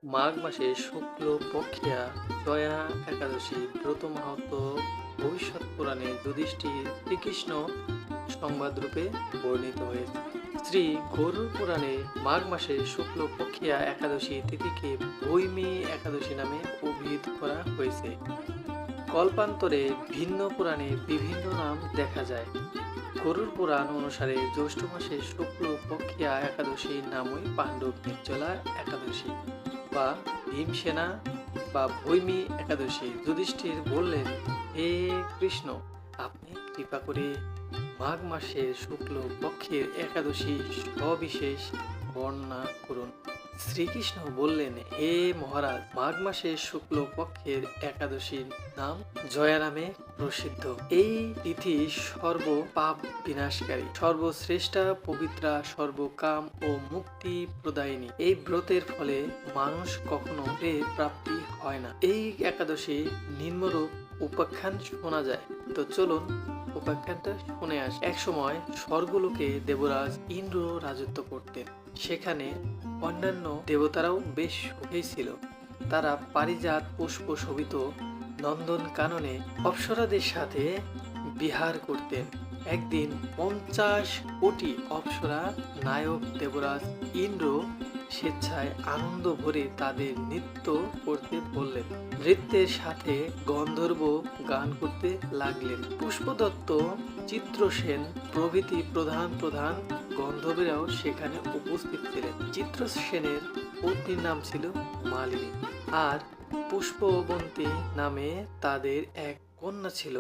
মাঘ মাসে শুক্ল পক্ষিয়া জয়া একাদশী ব্রত মাহাত্ম্য ভবিষ্যৎ পুরাণে যুধিষ্ঠির শ্রীকৃষ্ণ সংবাদ রূপে বর্ণিত হয়েছে। শ্রী গরুড় পুরাণে মাঘ মাসে শুক্ল পক্ষিয়া একাদশী তিথিকে ভৈমী একাদশী নামে অভিহিত করা হয়েছে। কল্পান্তরে ভিন্ন পুরাণে বিভিন্ন নাম দেখা যায়। গরুড় পুরাণ অনুসারে জ্যৈষ্ঠ মাসে শুক্ল পক্ষিয়া একাদশীর নামই পাণ্ডব নির্জলা একাদশী বা ভীমসেনা বা ভৈমী একাদশী। যুধিষ্ঠির বললেন, হে কৃষ্ণ, আপনি কৃপা করে মাঘ মাসের শুক্ল পক্ষের একাদশী সবিশেষ বর্ণনা করুন। শ্রীকৃষ্ণ বললেন, হে মহারাজ, মাঘ মাসের শুক্ল পক্ষের একাদশীর নাম জয়া নামে প্রসিদ্ধ। এই তিথি সর্ব পাপ বিনাশকারী, সর্বশ্রেষ্ঠা, পবিত্রা, সর্বকাম ও মুক্তি প্রদায়িনী। এই ব্রতের ফলে মানুষ কখনো প্রাপ্তি হয় না। এই একাদশী নিম্নরূপ উপাখ্যান শোনা যায়। তো চলুন উপাখ্যানটা শুনে আসি। এক সময় স্বর্গলোকে দেবরাজ ইন্দ্র রাজত্ব করতেন। সেখানে অন্যান্য দেবতারাও বেশ সুখী ছিল। তারা পারিজাত পুষ্প শোভিত নন্দন কাননে অপ্সরাদের সাথে বিহার করতেন। একদিন 50 কোটি অপ্সরা নায়ক দেবরাজ ইন্দ্র স্বেচ্ছায় আনন্দ ভরে তাদের নৃত্য করতে বললেন। নৃত্যের সাথে গন্ধর্ব গান করতে লাগলেন। পুষ্পদত্ত, চিত্রসেন প্রভৃতি প্রধান প্রধান গন্ধর্বরাও সেখানে উপস্থিত ছিলেন। চিত্রসেনের পত্নীর নাম ছিল মালিনী, আর পুষ্পবন্তী নামে তাদের এক কন্যা ছিল।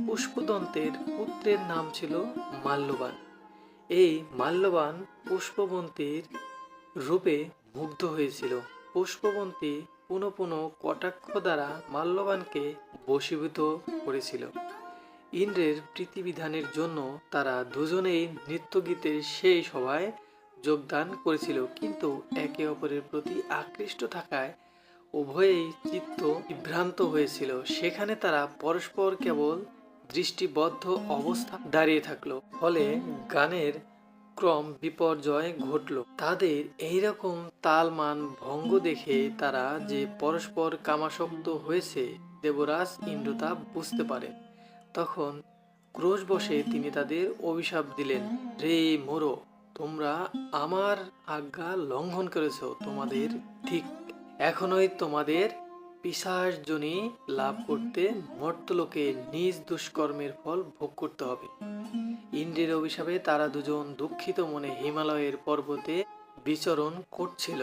পুষ্পদন্তের পুত্রের নাম ছিল মাল্যবান। এই মাল্যবান পুষ্পবন্তীর রূপে মুগ্ধ হয়েছিল। পুষ্পবন্তী পুনঃ পুনঃ কটাক্ষ দ্বারা মাল্যবানকে বশীভূত করেছিল। ইন্দ্রের প্রীতিবিধানের জন্য তারা দুজনেই নৃত্যগীতের সেই সভায় যোগদান করেছিল, কিন্তু একে অপরের প্রতি আকৃষ্ট থাকায় উভয়েই চিত্ত বিভ্রান্ত হয়েছিল। সেখানে তারা পরস্পর কেবল দৃষ্টিবদ্ধ অবস্থা দাঁড়িয়ে থাকলো। ফলে গানের ক্রম বিপর্যয় ঘটল। তাদের এইরকম তালমান ভঙ্গ দেখে তারা যে পরস্পর কামাসক্ত হয়েছে, দেবরাজ ইন্দ্র তা বুঝতে পারেন। তখন ক্রোশবশে তিনি তাদের অভিশাপ দিলেন, রে মোরো, তোমরা আমার আজ্ঞা লঙ্ঘন করেছ। তোমাদের ঠিক এখনই তোমাদের পিশাচযোনি লাভ করতে মর্তলোকে নিজ দুষ্কর্মের ফল ভোগ করতে হবে। ইন্দ্রের অভিশাপে তারা দুজন দুঃখিত মনে হিমালয়ের পর্বতে বিচরণ করছিল।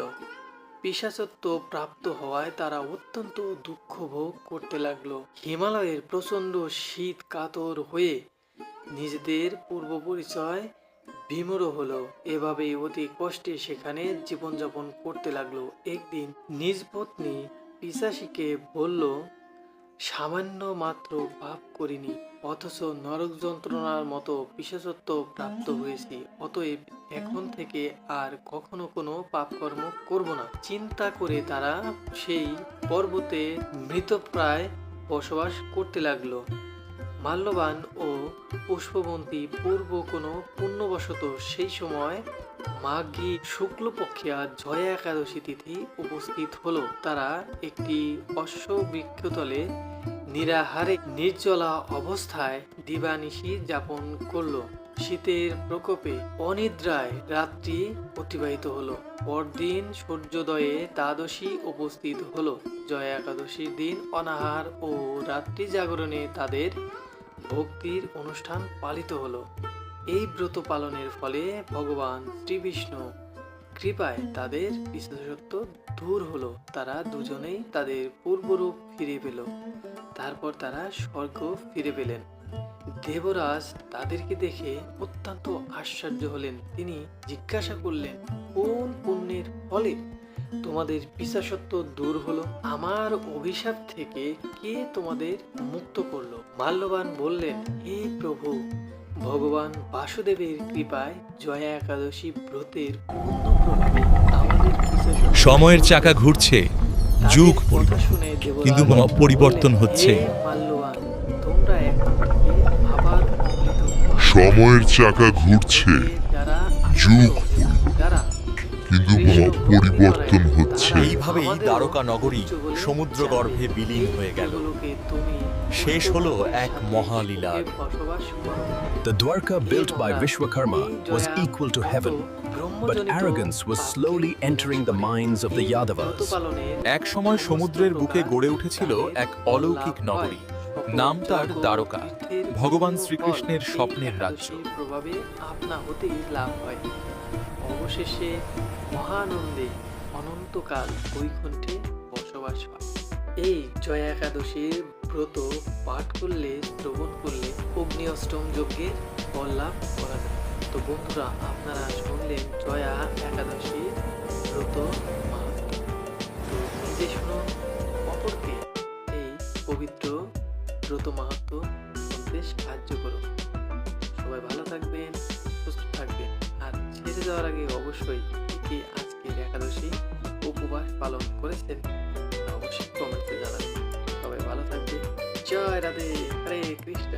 পিশাচত্ব প্রাপ্ত হওয়ায় তারা অত্যন্ত দুঃখ ভোগ করতে লাগলো। হিমালয়ের প্রচন্ড শীত কাতর হয়ে নিজেদের পূর্ব পরিচয় বিমূঢ় হলো। এভাবে অতি কষ্টে সেখানে জীবনযাপন করতে লাগলো। একদিন নিজ পত্নী পিশাচীকে বলল, সামান্য মাত্র পাপ করিনি, অথচ নরক যন্ত্রণার মতো পিশাচত্ব প্রাপ্ত হয়েছি। অতএব এখন থেকে আর কখনো কোনো পাপকর্ম করব না। চিন্তা করে তারা সেই পর্বতে মৃতপ্রায় বসবাস করতে লাগলো। মাল্যবান ও পুষ্পবন্তী পূর্ব কোনো পুণ্যবশত সেই সময় মাঘী শুক্লপক্ষিয়া জয়া একাদশী তিথি উপস্থিত হলো। তারা একটি অশ্ববৃক্ষতলে নিরাহারে নির্জলা অবস্থায় দিবানিশি যাপন করলো। শীতের প্রকোপে অনিদ্রায় রাত্রি অতিবাহিত হলো। পরদিন সূর্যোদয়ে দ্বাদশী উপস্থিত হলো। জয়া একাদশীর দিন অনাহার ও রাত্রি জাগরণে তাদের ভক্তির অনুষ্ঠান পালিত হলো। এই ব্রত পালনের ফলে ভগবান শ্রীবিষ্ণু কৃপায় তাদের পিশাচত্ব দূর হলো। তারা দুজনেই তাদের পূর্বরূপ ফিরে পেল। তারপর তারা স্বর্গ ফিরে পেলেন। দেবরাজ তাদেরকে দেখে অত্যন্ত আশ্চর্য হলেন। তিনি জিজ্ঞাসা করলেন, কোন পুণ্যের ফলে তোমাদের পিশাচত্ব দূর হলো? আমার অভিশাপ থেকে কে তোমাদের মুক্ত করলো? মাল্যবান বললেন, হে প্রভু, ভগবান বাসুদেবের কৃপায় জয়া একাদশী ব্রতের পূর্ণ প্রভাবে আমাদের পিশাচত্ব। সময়ের চাকা ঘুরছে, যুগ কথা শুনে দেবরাজ কিন্তু পরিবর্তন হচ্ছে। হে মাল্যবান, তোমরা এখন থেকে আবার সময়ের চাকা ঘুরছে, যারা যুগ যারা কিন্তু পরিবর্তন হচ্ছে। এইভাবেই দ্বারকা নগরী সমুদ্রগর্ভে বিলীন হয়ে গেল। শেষ হলো এক মহালীলার। The Dwarka built by Vishwakarma was equal to heaven, but arrogance was slowly entering the minds of the Yadavas. এক সময় সমুদ্রের বুকে গড়ে উঠেছিল এক অলৌকিক নগরী। নাম তার দ্বারকা, ভগবান শ্রীকৃষ্ণের স্বপ্নের রাজ্য। প্রভাবে আপনা হতেই লাভ হয়। অবশেষে মহানন্দে অনন্তকাল বৈকুণ্ঠে বসবাস হয়। এই জয়া একাদশীর ব্রত পাঠ করলে, শ্রবণ করলে অগ্নি অষ্টম যজ্ঞের ফল লাভ করা যায়। তো বন্ধুরা, আপনারা শুনলেন জয়া একাদশীর ব্রত মাহাত্ম্য। তো নিজে শুনুন, অপরকে এই পবিত্র ব্রত মাহাত্ম্য শুনতে সাহায্য করুন। সবাই ভালো থাকবেন, সুস্থ থাকবেন। আর ছেড়ে যাওয়ার আগে অবশ্যই কে আজকের একাদশী উপবাস পালন করেছেন তা অবশ্যই কমেন্টে জানাবেন। সবাই ভালো থাকবে। জয় রাধে, হরে কৃষ্ণ।